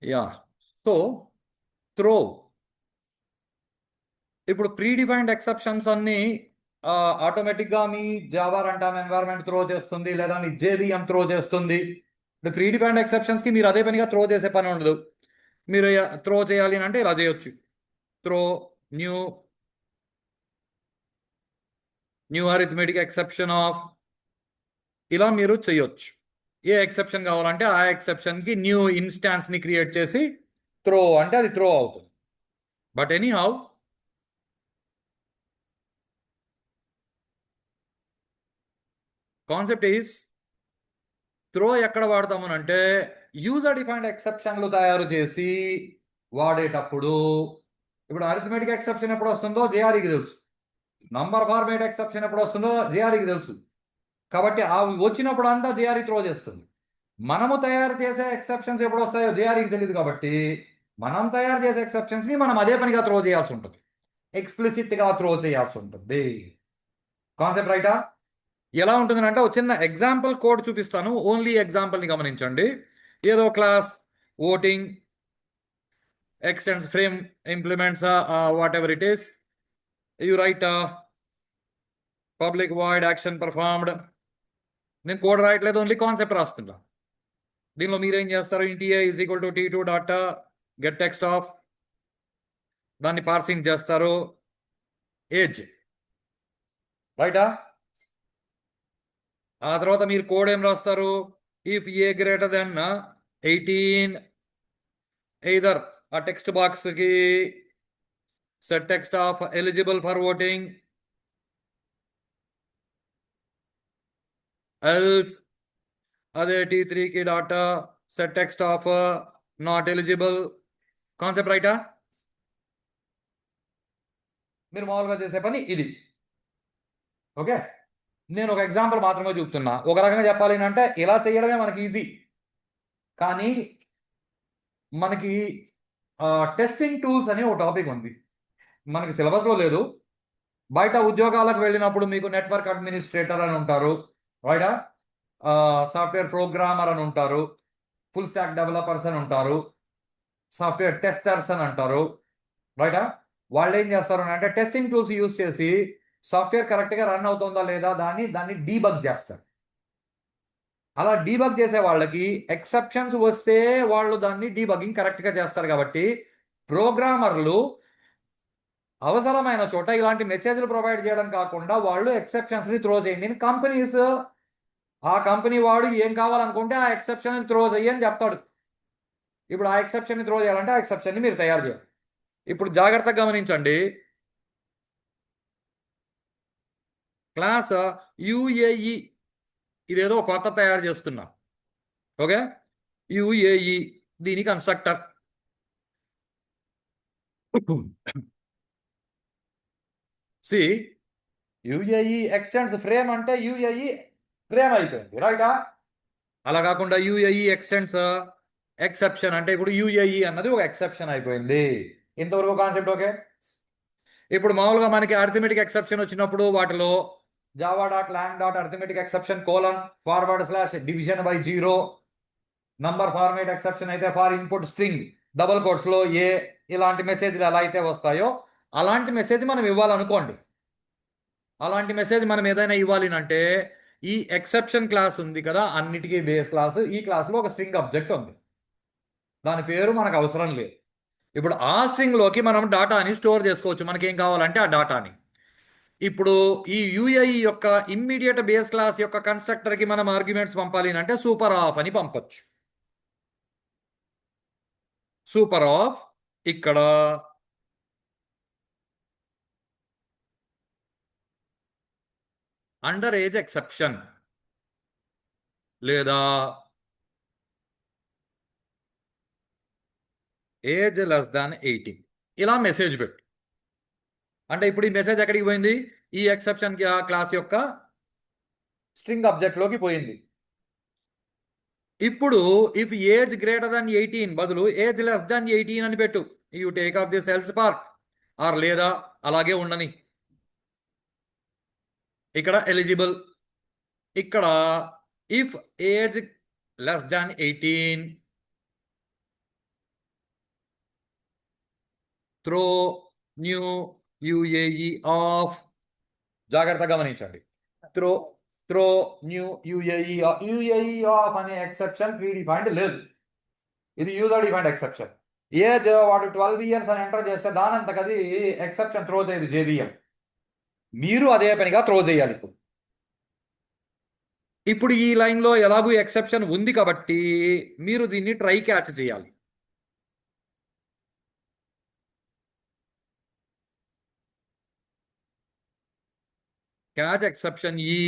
Yeah. So throw ఇప్పుడు pre defined exceptions అన్ని ఆటోమేటిక్గా మీ జావా రన్ ఎన్వైరన్మెంట్ త్రో చేస్తుంది, లేదా మీ జేవిఎం త్రో చేస్తుంది. ఇప్పుడు ప్రీ డిఫైన్డ్ ఎక్సెప్షన్స్కి మీరు అదే పనిగా త్రో చేసే పని ఉండదు. మీరు త్రో చేయాలి అని అంటే ఇలా చేయొచ్చు. Throw new new arithmetic exception of, ఇలా మీరు చేయొచ్చు. ఏ ఎక్సెప్షన్ కావాలంటే ఆ ఎక్సెప్షన్కి న్యూ ఇన్స్టాన్స్ని క్రియేట్ చేసి త్రో అంటే అది త్రో అవుతుంది. But any how concept is throw ఎక్కడ వాడతామనంటే యూజర్ డిఫైన్డ్ ఎక్సెప్షన్లు తయారు చేసి వాడేటప్పుడు. ఇప్పుడు అరిథమెటిక్ ఎక్సెప్షన్ ఎప్పుడు వస్తుందో జేఆర్ఈకి తెలుసు, నంబర్ ఫార్మేట్ ఎక్సెప్షన్ ఎప్పుడు వస్తుందో జేఆర్ఈకి తెలుసు. కాబట్టి అవి వచ్చినప్పుడు అంతా జేఆర్ఈ త్రో చేస్తుంది. మనము తయారు చేసే ఎక్సెప్షన్స్ ఎప్పుడు వస్తాయో జేఆర్ఈకి తెలియదు. కాబట్టి మనం తయారు చేసే ఎక్సెప్షన్స్ని మనం అదే పనిగా త్రో చేయాల్సి ఉంటుంది, ఎక్స్ప్లిసిట్గా త్రో చేయాల్సి ఉంటుంది. కాన్సెప్ట్ రైటా? ఎలా ఉంటుందని అంటే ఒక చిన్న ఎగ్జాంపుల్ కోడ్ చూపిస్తాను, ఓన్లీ ఎగ్జాంపుల్ని గమనించండి. ఏదో class voting extends frame implements whatever it is, you write public void action performed. నేను కోడ్ రాయట్లేదు, ఓన్లీ కాన్సెప్ట్ రాస్తున్నా. దీనిలో మీరేం చేస్తారు, int a is equal to T2 dot get text of, దాన్ని పార్సింగ్ చేస్తారు ఏజ్, రైటా? ఆ తర్వాత మీరు కోడ్ ఏం రాస్తారు, if a greater then 18, either ఆ టెక్స్ట్ బాక్స్కి set text of eligible for voting, else అదే T3కి dot set text of not eligible. Concept రైటా? మీరు మామూలుగా చేసే పని ఇది. ఓకే, నేను ఒక ఎగ్జాంపుల్ మాత్రమే చూపుతున్నా. ఒక రకంగా చెప్పాలి అంటే ఇలా చేయడమే మనకి ఈజీ. కానీ మనకి టెస్టింగ్ టూల్స్ అని ఒక టాపిక్ ఉంది, మనకి సిలబస్లో లేదు. బయట ఉద్యోగాలకు వెళ్ళినప్పుడు మీకు నెట్వర్క్ అడ్మినిస్ట్రేటర్ అని ఉంటారు, రైటా? సాఫ్ట్వేర్ ప్రోగ్రామర్ అని ఉంటారు, ఫుల్ స్టాక్ డెవలపర్స్ అని ఉంటారు, సాఫ్ట్వేర్ టెస్టర్స్ అని అంటారు, రైటా? వాళ్ళు ఏం చేస్తారు అంటే టెస్టింగ్ టూల్స్ యూస్ చేసి సాఫ్ట్వేర్ కరెక్ట్గా రన్ అవుతుందా లేదా దాన్ని డీబగ్ చేస్తారు. అలా డీబగ్ చేసే వాళ్ళకి ఎక్సెప్షన్స్ వస్తే వాళ్ళు దాన్ని డీబగింగ్ కరెక్ట్గా చేస్తారు. కాబట్టి ప్రోగ్రామర్లు అవసరమైన చోట ఇలాంటి మెసేజ్లు ప్రొవైడ్ చేయడం కాకుండా వాళ్ళు ఎక్సెప్షన్స్ని త్రో చేయండి. కంపెనీస్ ఆ కంపెనీ వాడు ఏం కావాలనుకుంటే ఆ ఎక్సెప్షన్ త్రో చేయని చెప్తాడు. ఇప్పుడు ఆ ఎక్సెప్షన్ని త్రో చేయాలంటే ఆ ఎక్సెప్షన్ని మీరు తయారు చేయాలి. ఇప్పుడు జాగ్రత్తగా గమనించండి, క్లాస్ యుఏఈ ఇదేదో కొత్త తయారు చేస్తున్నా. ఓకే, యుఏఈ దీని కన్స్ట్రక్టర్. సి యుఏఈ ఎక్స్టెండ్స్ ఫ్రేమ్ అంటే యుఏఈ ఫ్రేమ్ అయిపోయింది, రైటా? అలా కాకుండా యుఏఈ ఎక్స్టెండ్స్ ఎక్సెప్షన్ అంటే ఇప్పుడు యుఏఈ అన్నది ఒక ఎక్సెప్షన్ అయిపోయింది. ఇంతవరకు కాన్సెప్ట్ ఓకే? ఇప్పుడు మామూలుగా మనకి అర్థమెటిక్ ఎక్సెప్షన్ వచ్చినప్పుడు వాటిలో Java dot long dot arithmetic exception colon forward slash division by 0, number format exception అయితే ఫార్ ఇన్పుట్ స్ట్రింగ్ డబుల్ కోట్స్లో ఏ, ఇలాంటి మెసేజ్లు ఎలా అయితే వస్తాయో అలాంటి మెసేజ్ మనం ఇవ్వాలనుకోండి. అలాంటి మెసేజ్ మనం ఏదైనా ఇవ్వాలి అంటే ఈ ఎక్సెప్షన్ క్లాస్ ఉంది కదా, అన్నిటికీ బేస్ క్లాస్. ఈ క్లాస్లో ఒక స్ట్రింగ్ ఆబ్జెక్ట్ ఉంది, దాని పేరు మనకు అవసరం లేదు. ఇప్పుడు ఆ స్ట్రింగ్లోకి మనం డాటాని స్టోర్ చేసుకోవచ్చు, మనకేం కావాలంటే ఆ డాటాని. ఇప్పుడు ఈ యుఐ యొక్క ఇమ్మీడియట్ బేస్ క్లాస్ యొక్క కన్స్ట్రక్టర్కి మనం ఆర్గ్యుమెంట్స్ పంపాలి అంటే సూపర్ ఆఫ్ అని పంపొచ్చు. సూపర్ ఆఫ్ ఇక్కడ అండర్ ఏజ్ ఎక్సెప్షన్ లేదా ఏజ్ లెస్ దాన్ 18 ఇలా మెసేజ్ పెట్టు. అంటే ఇప్పుడు ఈ మెసేజ్ ఎక్కడికి పోయింది, ఈ ఎక్సెప్షన్ క్లాస్ యొక్క స్ట్రింగ్ ఆబ్జెక్ట్లోకి పోయింది. ఇప్పుడు ఇఫ్ ఏజ్ గ్రేటర్ దాన్ 18 బదులు ఏజ్ లెస్ దాన్ 18 అని పెట్టు. You take off this else part or లేదా అలాగే ఉండని. ఇక్కడ ఎలిజిబుల్, ఇక్కడ if age less than 18 throw new UAE of, జాగ్రత్తగా గమనించండి. Throw throw new UAE of అనే ఎక్సెప్షన్ ప్రీ డిఫైన్డ్ లేదు, ఇది యూజర్ డిఫైన్డ్ ఎక్సెప్షన్. ఏజ్ వాడు 12 years అని ఎంటర్ చేస్తే దానంతకది ఎక్సెప్షన్ త్రో చేయదు జేవిఎం. మీరు అదే పనిగా త్రో చేయాలి. ఇప్పుడు ఈ లైన్లో ఎలాగూ ఎక్సెప్షన్ ఉంది కాబట్టి మీరు దీన్ని ట్రై క్యాచ్ చేయాలి. క్యాచ్ ఎక్సెప్షన్ ఈ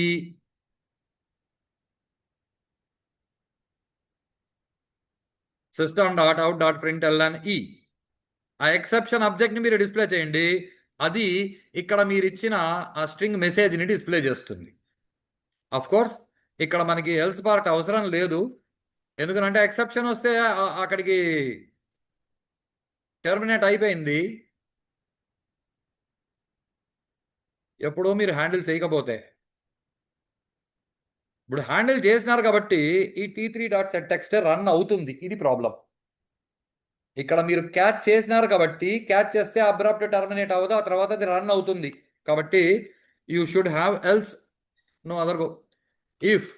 system.out.println ఈ ఆ ఎక్సెప్షన్ ఆబ్జెక్ట్ని మీరు డిస్ప్లే చేయండి. అది ఇక్కడ మీరు ఇచ్చిన ఆ స్ట్రింగ్ మెసేజ్ని డిస్ప్లే చేస్తుంది. అఫ్ కోర్స్ ఇక్కడ మనకి ఎల్స్ పార్ట్ అవసరం లేదు, ఎందుకంటే ఎక్సెప్షన్ వస్తే అక్కడికి టెర్మినేట్ అయిపోయింది. ఎప్పుడో మీరు హ్యాండిల్ చేయకపోతే, ఇప్పుడు హ్యాండిల్ చేసినారు కాబట్టి ఈ t3.setText రన్ అవుతుంది. ఇది ప్రాబ్లం. ఇక్కడ మీరు క్యాచ్ చేసినారు కాబట్టి క్యాచ్ చేస్తే అబ్రప్ట్ టర్మినేట్ అవ్వదు, ఆ తర్వాత అది రన్ అవుతుంది. కాబట్టి you should have else no other go. If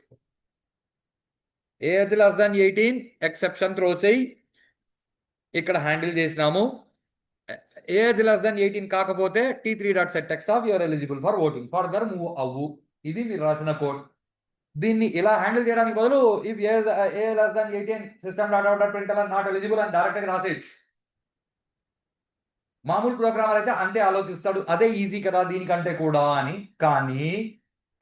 age less than 18 exception throw చేయి. ఇక్కడ హ్యాండిల్ చేసినాము. ఏజ్ లెస్ దాన్ 18 కాకపోతే t3.setText of your eligible for voting, further move అవ్వు. ఇది మీరు రాసిన కోడ్. దీన్ని ఇలా హ్యాండిల్ చేయడానికి బదులు if A less than 18 system.out.println not eligible అని డైరెక్ట్గా రాసేయచ్చు. మామూలు ప్రోగ్రామర్ అయితే అంతే ఆలోచిస్తాడు, అదే ఈజీ కదా దీనికంటే కూడా అని. కానీ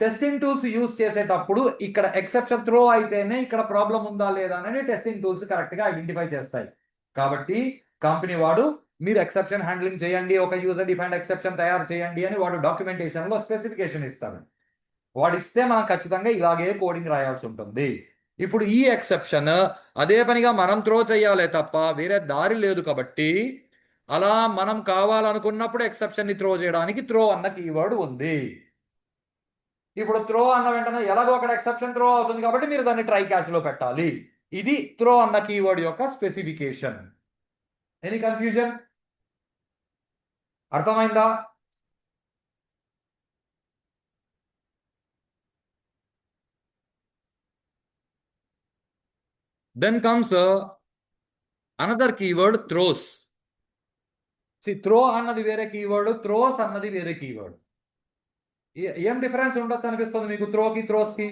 టెస్టింగ్ టూల్స్ యూజ్ చేసేటప్పుడు ఇక్కడ ఎక్సెప్షన్ త్రో అయితేనే ఇక్కడ ప్రాబ్లం ఉందా లేదా అనేది టెస్టింగ్ టూల్స్ కరెక్ట్గా ఐడెంటిఫై చేస్తాయి. కాబట్టి కంపెనీ వాడు మీరు ఎక్సెప్షన్ హ్యాండ్లింగ్ చేయండి, ఒక యూజర్ డిఫైన్డ్ ఎక్సెప్షన్ తయారు చేయండి అని వాడు డాక్యుమెంటేషన్లో స్పెసిఫికేషన్ ఇస్తాడు. వాడు ఇస్తే మనం ఖచ్చితంగా ఇలాగే కోడింగ్ రాయాల్సి ఉంటుంది. ఇప్పుడు ఈ ఎక్సెప్షన్ అదే పనిగా మనం త్రో చేయాలి తప్ప వేరే దారి లేదు. కాబట్టి అలా మనం కావాలనుకున్నప్పుడు ఎక్సెప్షన్ని త్రో చేయడానికి త్రో అన్న కీవర్డ్ ఉంది. ఇప్పుడు త్రో అన్న వెంటనే ఎలాగో అక్కడ ఎక్సెప్షన్ త్రో అవుతుంది కాబట్టి మీరు దాన్ని ట్రై క్యాచ్లో పెట్టాలి. ఇది త్రో అన్న కీవర్డ్ యొక్క స్పెసిఫికేషన్. Any confusion? అర్థమైందా? Then comes another keyword, throws. See, throw అన్నది వేరే కీవర్డ్, థ్రోస్ అన్నది వేరే కీవర్డ్. ఏం డిఫరెన్స్ ఉండొచ్చు అనిపిస్తుంది మీకు త్రోకి థ్రోస్కి?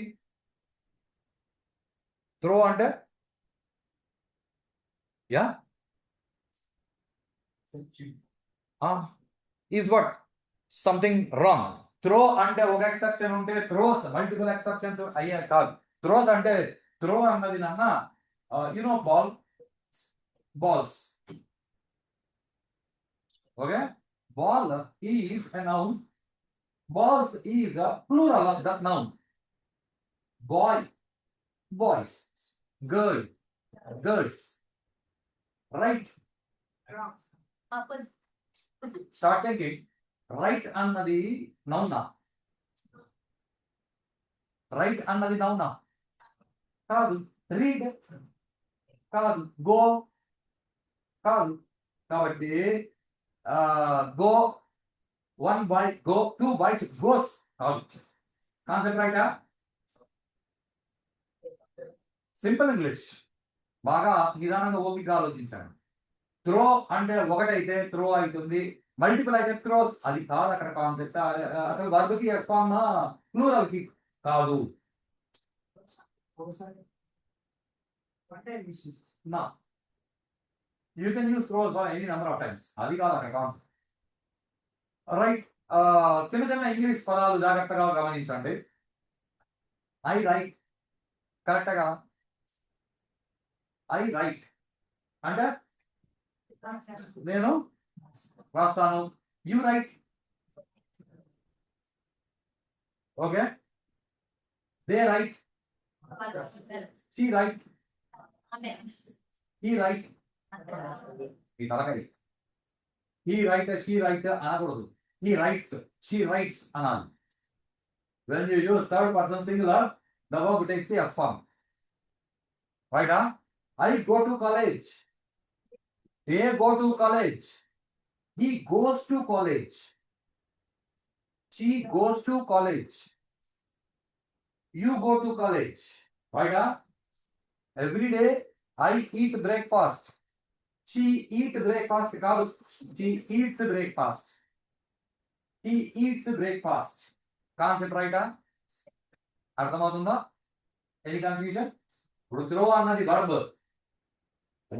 త్రో అంటే yeah is what something wrong. Throw అంటే ఒక ఎక్సెప్షన్ ఉంటే థ్రోస్ మల్టిపుల్ ఎక్సెప్షన్స్ అయ్యే కాదు. థ్రోస్ అంటే త్రో అన్నది నాన్న balls. Okay, ball is a noun. Balls is a plural of that noun. Boy, boys, girl, girls. Right? Start thinking. Right అన్నది నౌనా? Right అన్నది నౌనా? కాదు. రీడ్ కాదు. గో కాదు. కాబట్టి go, one boy go, two boys goes కాదు. Concept రైటా? Simple English. బాగా నిదానంగా ఓపిక ఆలోచించాను. త్రో అంటే ఒకటైతే త్రో అవుతుంది, మల్టిపుల్ అయితే త్రోస్. అది కాదు అక్కడ కాన్సెప్ట్. అసలు వర్బ్కి ఎస్ఫార్మ్ ప్లూరల్కి కాదు. No. You can use throws for any number of times. అది కాదు అక్కడ కాన్సెప్ట్. రైట్. చిన్న చిన్న ఇంగ్లీష్ పదాలు జాగ్రత్తగా గమనించండి. ఐ రైట్ కరెక్ట్గా. ఐ రైట్ అంటే నేను రాస్తాను. You right. Okay. They right. She right. He write. ఈ తలకరి. He write, she write అనకూడదు. He writes, she writes అనాలి. When you use third person singular, the verb takes a form. Right? I go to college. They go to college. He goes to college. She goes to college. You go to college. Right? Every day I eat breakfast. She eat breakfast. She eats breakfast. He eats breakfast. Concept రైటా? అర్థమవుతుందా? Any confusion? ఇప్పుడు throw అన్నది verb.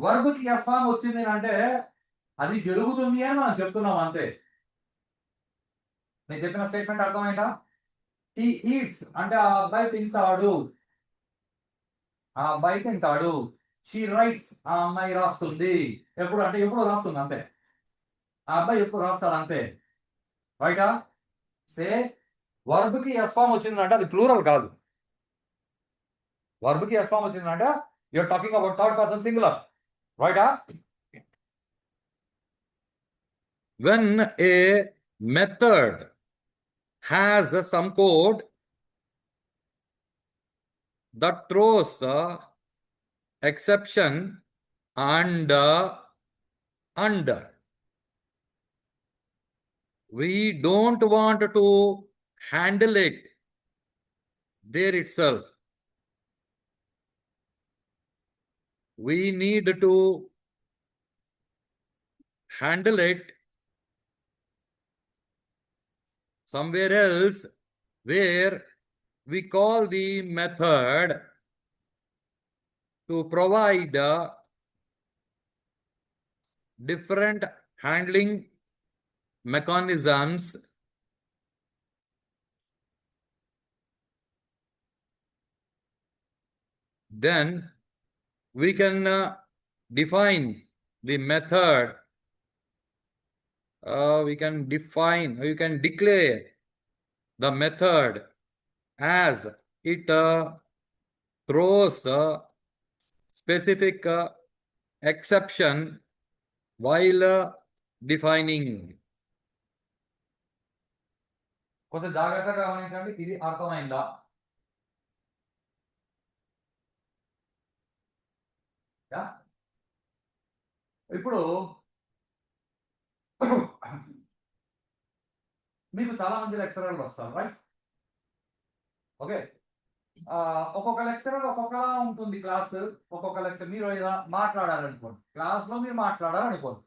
వర్బ్కి S form వచ్చింది అంటే అది జరుగుతుంది అని మనం చెప్తున్నాం అంతే. నేను చెప్పిన స్టేట్మెంట్ అర్థమైందా? హీ ఈట్స్ అంటే ఆ అబ్బాయి తింటాడు. ఆ అబ్బాయి తింటాడు. షీ రైట్స్ ఆ అమ్మాయి రాస్తుంది. ఎప్పుడు అంటే ఎప్పుడు రాస్తుంది అంతే. ఆ అబ్బాయి ఎప్పుడు రాస్తాడు అంతే. రైటా? సే వర్బ్కి ఎస్ ఫామ్ వచ్చిందంటే అది ప్లూరల్ కాదు. వర్బ్కి ఎస్ ఫామ్ వచ్చిందంటే you are talking about third person singular. రైటా? When a method has some code that throws exception and under, we don't want to handle it there itself. We need to handle it somewhere else where we call the method to provide different handling mechanisms then we can define the method. We can declare the method as it throws specific exception while defining. కొంచెం జాగ్రత్తగా గమనించండి. ఇది అర్థమైందా? ఇప్పుడు మీకు చాలా మంది లెక్చరర్లు వస్తారు, రైట్? ఓకే. ఒక్కొక్క లెక్చరర్ ఒక్కొక్కలా ఉంటుంది క్లాస్. ఒక్కొక్క లెక్చర్ మీరు ఏదో మాట్లాడాలనుకోండి, క్లాస్లో మీరు మాట్లాడాలనుకోండి.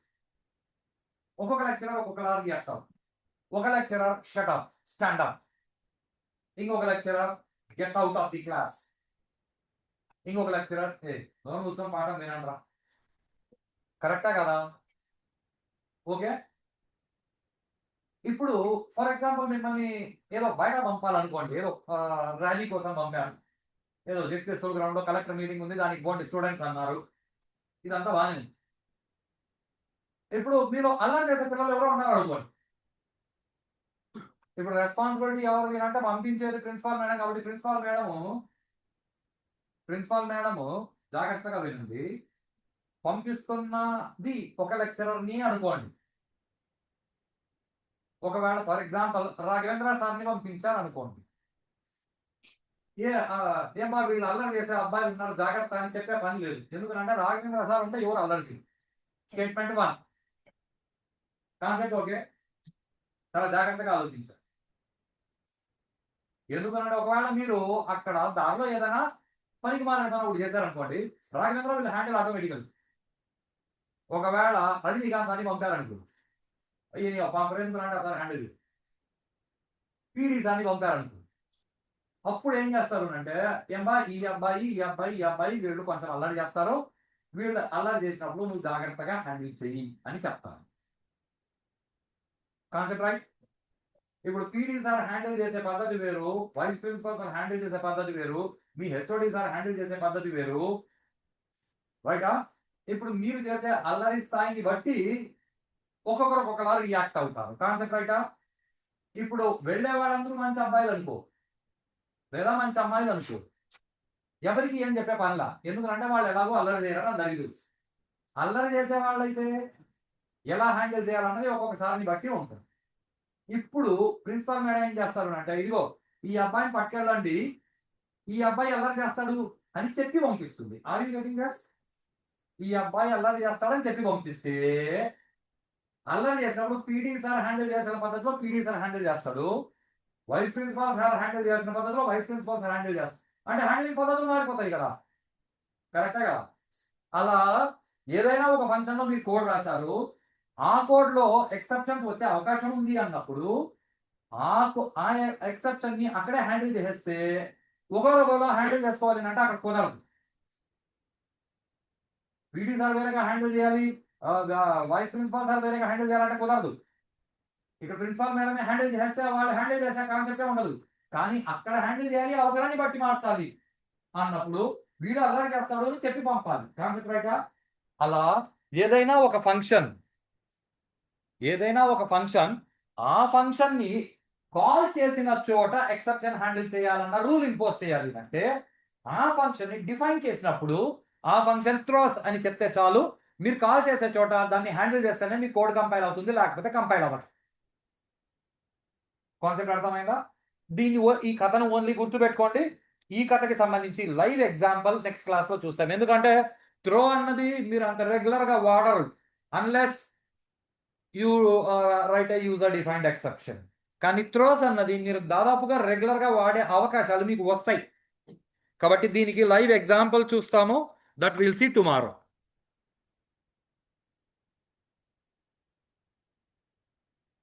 ఒక్కొక్క లెక్చరర్ ఒక్కొక్కలా రియాక్ట్ అవుతుంది. ఒక లెక్చరర్ షటప్, స్టాండప్. ఇంకొక lecturer get out of the class. ఇంకొక లెక్చరర్ నోరు మూసుకొని పాఠం వినండిరా. కరెక్టా కదా? ఓకే. ఇప్పుడు ఫర్ ఎగ్జాంపుల్ మిమ్మల్ని ఏదో బయట పంపాలనుకోండి, ఏదో ర్యాలీ కోసం పంపారు. ఏదో జెడ్పీ స్కూల్ గ్రౌండ్లో కలెక్టర్ మీటింగ్ ఉంది, దానికి పోండి స్టూడెంట్స్ అన్నారు. ఇదంతా బాగానే. ఇప్పుడు మీరు అల్లరి చేసే పిల్లలు ఎవరో ఉన్నారు అనుకోండి. ఇప్పుడు రెస్పాన్సిబిలిటీ ఎవరిది అంటే పంపించేది ప్రిన్సిపాల్ మేడం కాబట్టి ప్రిన్సిపాల్ మేడము జాగ్రత్తగా వినండి. పంపిస్తున్నది ఒక లెక్చరర్ని అనుకోండి. ఒకవేళ ఫర్ ఎగ్జాంపుల్ రాఘవేంద్ర సార్ని పంపించారు అనుకోండి. ఏమా వీళ్ళు అల్లరి చేసే అబ్బాయిలు ఉన్నారు జాగ్రత్త అని చెప్పే పని లేదు. ఎందుకంటే రాఘవేంద్ర సార్ ఉంటే ఎవరు అల్లరి. Statement 1 concept okay. చాలా జాగ్రత్తగా ఆలోచించారు. ఎందుకంటే ఒకవేళ మీరు అక్కడ దారిలో ఏదైనా పనికి మాలిన పని ఒకటి చేశారనుకోండి, రాఘవేంద్ర వీళ్ళు హ్యాండిల్ ఆటోమేటికల్. ఒకవేళ రజనీకాంత్ సార్ని పంపారనుకో, అయ్యి పంపరేందుకంటే సార్ హ్యాండిల్. పీడీ సార్ని పంపారనుకో, అప్పుడు ఏం చేస్తారు అంటే ఈ అబ్బాయి వీళ్ళు కొంచెం అల్లరి చేస్తారు, వీళ్ళు అల్లరి చేసినప్పుడు నువ్వు జాగ్రత్తగా హ్యాండిల్ చెయ్యి అని చెప్తాను. Concept right? ఇప్పుడు పీడీ సార్ హ్యాండిల్ చేసే పద్ధతి వేరు, వైస్ ప్రిన్సిపల్ సార్ హ్యాండిల్ చేసే పద్ధతి వేరు, మీ హెచ్ఓడి సార్ హ్యాండిల్ చేసే పద్ధతి వేరు, రైటా? ఇప్పుడు మీరు చేసే అల్లరి స్థాయిని బట్టి ఒక్కొక్కరు ఒక్కొక్కలా రియాక్ట్ అవుతారు. కాన్సెప్ట్ రైటా? ఇప్పుడు వెళ్ళే వాళ్ళందరూ మంచి అబ్బాయిలు అనుకో, లేదా మంచి అమ్మాయిలు అనుకో, ఎవరికి ఏం చెప్పే పనిలా. ఎందుకంటే వాళ్ళు ఎలాగో అల్లరి చేయాలని జరిగింది. అల్లరి చేసే వాళ్ళైతే ఎలా హ్యాండిల్ చేయాలన్నది ఒక్కొక్కసారిని బట్టి ఉంటుంది. ఇప్పుడు ప్రిన్సిపాల్ మేడం ఏం చేస్తారు అంటే, ఇదిగో ఈ అబ్బాయిని పట్టుకెళ్ళండి, ఈ అబ్బాయి అల్లరి చేస్తాడు అని చెప్పి పంపిస్తుంది. ఆర్ యూ గెటింగ్ దస్? ఈ అబ్బాయి అల్లరి చేస్తాడని చెప్పి పంపిస్తే అల్లరి చేసినప్పుడు పీటీ సార్ హ్యాండిల్ చేసిన పద్ధతిలో పీటీ సార్ హ్యాండిల్ చేస్తాడు, వైస్ ప్రిన్సిపాల్ సార్ హ్యాండిల్ చేసిన పద్ధతిలో వైస్ ప్రిన్సిపాల్ సార్ హ్యాండిల్ చేస్తాడు. అంటే హ్యాండిల్ పద్ధతులు మారిపోతాయి కదా, కరెక్టే కదా. అలా ఏదైనా ఒక ఫంక్షన్ లో మీరు కోడ్ రాశారు, ఆ కోడ్ లో ఎక్సెప్షన్స్ వచ్చే అవకాశం ఉంది అన్నప్పుడు ఆ ఎక్సెప్షన్ ని అక్కడే హ్యాండిల్ చేసేస్తే ఒకరిలో హ్యాండిల్ చేసుకోవాలి అంటే అక్కడ కుదరదు. పీటీ సార్ వేరేగా హ్యాండిల్ చేయాలి, వైస్ ప్రిన్సిపాల్ సార్ వేరేగా హ్యాండిల్ చేయాలంటే కుదరదు. ఇక్కడ ప్రిన్సిపాల్ మేడమే హ్యాండిల్ చేస్తే వాళ్ళు హ్యాండిల్ చేసే కాన్సెప్టే ఉండదు, కానీ అక్కడ హ్యాండిల్ చేయాలి, అవసరాన్ని బట్టి మార్చాలి అన్నప్పుడు వీడు అల్లరి చేస్తాడు అని చెప్పి పంపాలి. కాన్సెప్ట్ రైటా? అలా ఏదైనా ఒక ఫంక్షన్ ఆ ఫంక్షన్ ని కాల్ చేసిన చోట ఎక్సెప్షన్ హ్యాండిల్ చేయాలన్న రూల్ ఇంపోజ్ చేయాలి. అంటే ఆ ఫంక్షన్ ని డిఫైన్ చేసినప్పుడు ఆ ఫంక్షన్ థ్రోస్ అని చెప్తే చాలు, మీరు కాల్ చేసే చోట దాన్ని హ్యాండిల్ చేస్తేనే మీ కోడ్ కంపైల్ అవుతుంది, లేకపోతే కంపైల్ అవ్వదు. కాన్సెప్ట్ అర్థమైందా? ఈ కథను ఓన్లీ గుర్తుపెట్టుకోండి. ఈ కథకి సంబంధించి లైవ్ ఎగ్జాంపుల్ నెక్స్ట్ క్లాస్ లో చూస్తాం. ఎందుకంటే త్రో అన్నది మీరు అంత రెగ్యులర్ గా వాడరు unless you right A user defined exception. కానీ త్రోస్ అన్నది మీరు దాదాపుగా రెగ్యులర్ గా వాడే అవకాశాలు మీకు వస్తాయి. కాబట్టి దీనికి లైవ్ ఎగ్జాంపుల్ చూస్తాము. That will see tomorrow.